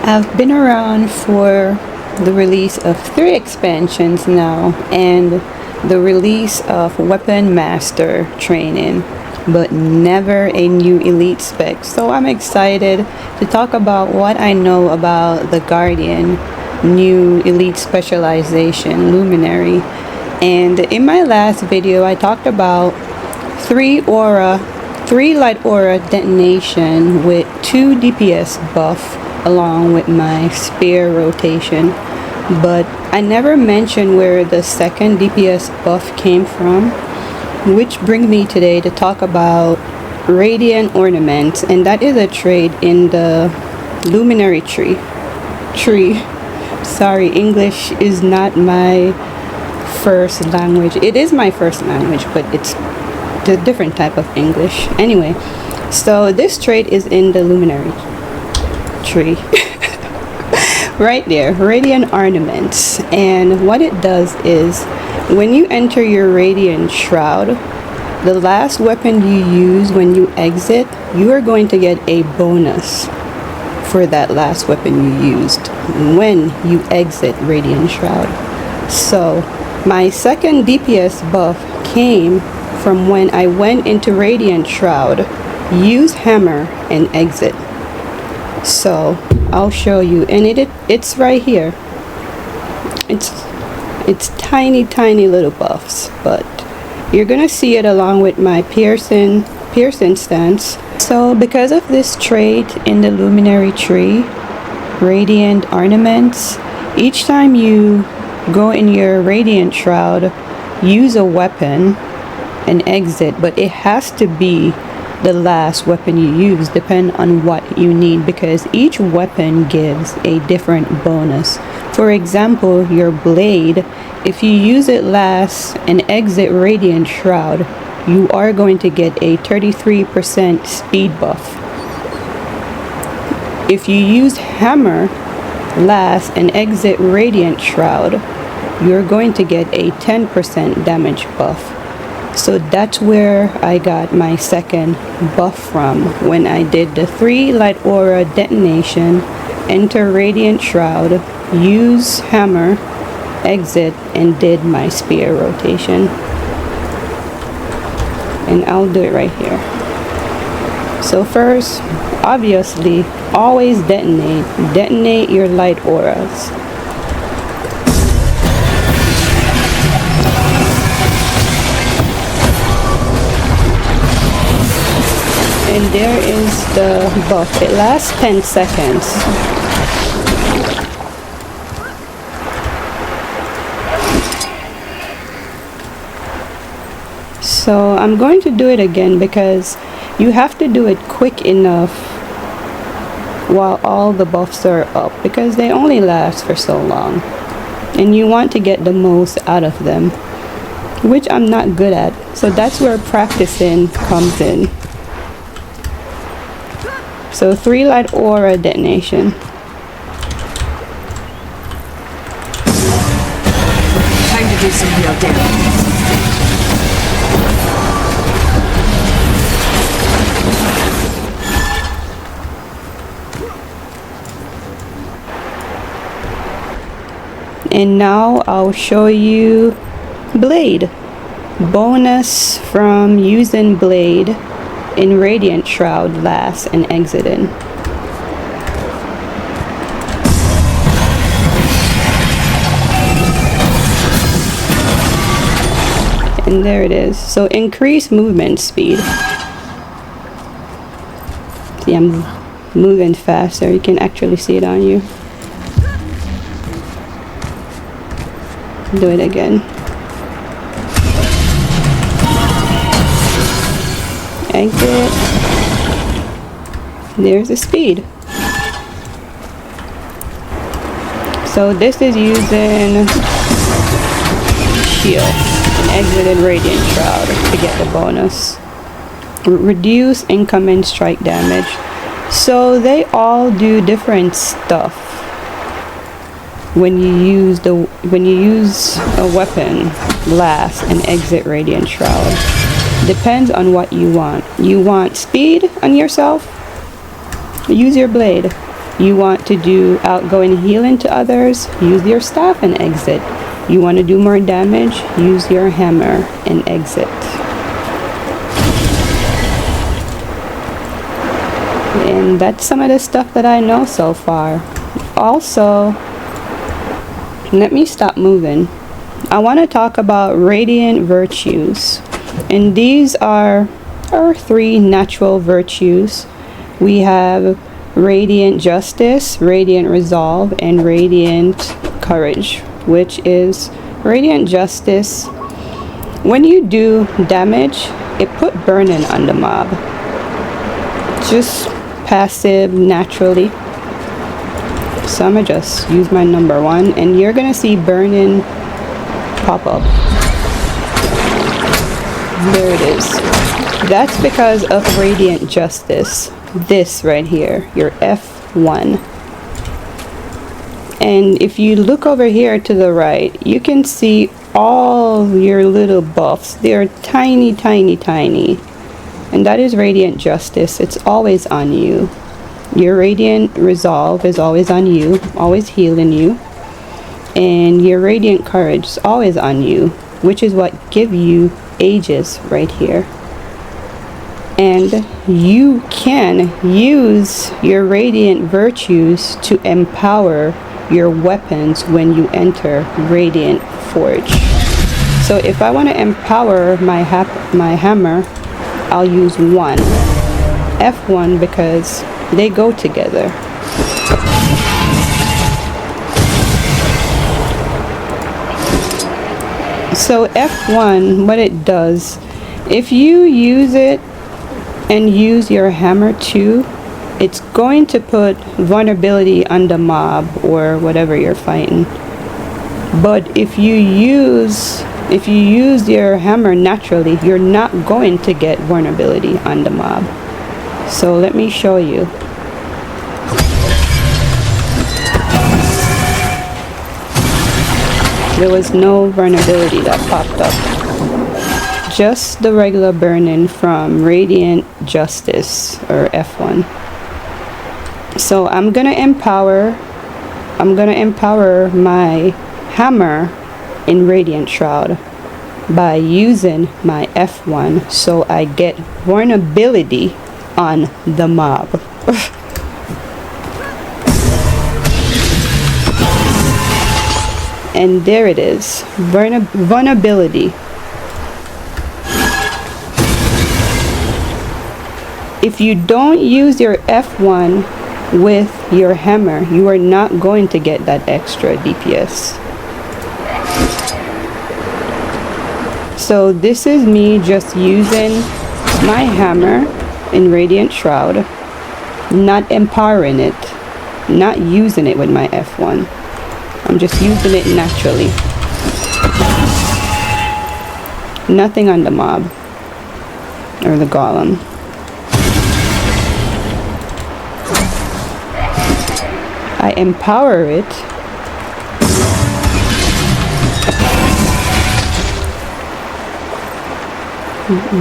I've been around for the release of 3 expansions now and the release of Weapon Master training, but never a new elite spec. So I'm excited to talk about what I know about the Guardian new elite specialization, Luminary. And in my last video I talked about 3 light aura detonation with 2 DPS buff along with my spear rotation, but I never mentioned where the second DPS buff came from, which brings me today to talk about Radiant Ornaments, and that is a trait in the Luminary tree. Sorry, English is not my first language. It is my first language, but it's a different type of English. Anyway, so this trait is in the Luminary tree. Right there, Radiant Ornaments. And what it does is when you enter your Radiant Shroud, the last weapon you use when you exit, you are going to get a bonus for that last weapon you used when you exit Radiant Shroud. So my second DPS buff came from when I went into Radiant Shroud, use hammer and exit. So I'll show you, and it's right here. It's tiny little buffs, but you're gonna see it along with my Pearson stance. So because of this trait in the Luminary tree, Radiant Ornaments, each time you go in your Radiant Shroud, use a weapon and exit, but it has to be the last weapon you use, depend on what you need, because each weapon gives a different bonus. For example, your blade, if you use it last and exit Radiant Shroud, you are going to get a 33% speed buff. If you use hammer last and exit Radiant Shroud, you're going to get a 10% damage buff. So that's where I got my second buff from, when I did the 3 light aura detonation, enter Radiant Shroud, use hammer, exit, and did my spear rotation. And I'll do it right here. So first, obviously, always detonate your light auras. And there is the buff. It lasts 10 seconds. So I'm going to do it again because you have to do it quick enough while all the buffs are up, because they only last for so long. And you want to get the most out of them, which I'm not good at. So that's where practicing comes in. So 3 light aura detonation. Time to do some real damage. And now I'll show you blade. Bonus from using blade in Radiant Shroud last and exiting. And there it is. So increase movement speed. See, I'm moving faster. You can actually see it on you. Do it again. Exit. There's the speed. So this is using shield and exited Radiant Shroud to get the bonus. Reduce incoming strike damage. So they all do different stuff when you use a weapon last and exit Radiant Shroud. Depends on what you want. You want speed on yourself? Use your blade. You want to do outgoing healing to others, use your staff and exit. You want to do more damage, use your hammer and exit. And that's some of the stuff that I know so far. Also, let me stop moving. I want to talk about radiant virtues. And these are our 3 natural virtues. We have radiant justice, radiant resolve, and radiant courage, which is radiant justice. When you do damage, it put burning on the mob. Just passive naturally. So I'm gonna just use my number 1, and you're gonna see burning pop up. There it is. That's because of radiant justice. This right here, your F1. And if you look over here to the right, you can see all your little buffs. They're tiny, tiny, tiny. And that is radiant justice. It's always on you. Your radiant resolve is always on you, always healing you. And your radiant courage is always on you, which is what give you ages right here. And you can use your radiant virtues to empower your weapons when you enter Radiant Forge. So if I want to empower my hammer, I'll use 1. F1 because they go together. So F1, what it does, if you use it and use your hammer too, it's going to put vulnerability on the mob or whatever you're fighting. But if you use your hammer naturally, you're not going to get vulnerability on the mob. So let me show you. There was no vulnerability that popped up. Just the regular burning from Radiant Justice, or F1. So I'm gonna empower my hammer in Radiant Shroud by using my F1, so I get vulnerability on the mob. And there it is, vulnerability. If you don't use your F1 with your hammer, you are not going to get that extra DPS. So this is me just using my hammer in Radiant Shroud, not empowering it, not using it with my F1. I'm just using it naturally. Nothing on the mob or the golem. I empower it.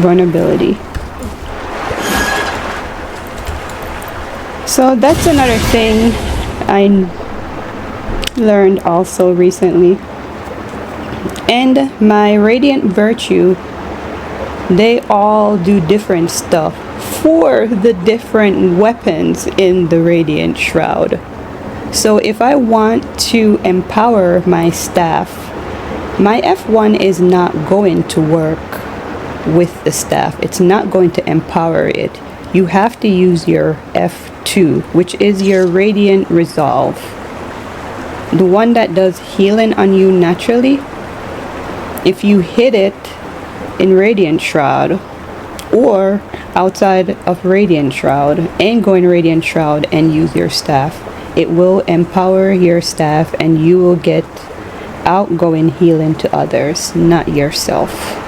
Vulnerability. So that's another thing I learned also recently. And my Radiant Virtue, they all do different stuff for the different weapons in the Radiant Shroud. So if I want to empower my staff, my F1 is not going to work with the staff. It's not going to empower it. You have to use your F2, which is your Radiant Resolve. The one that does healing on you naturally. If you hit it in Radiant Shroud or outside of Radiant Shroud and go in Radiant Shroud and use your staff, it will empower your staff and you will get outgoing healing to others, not yourself.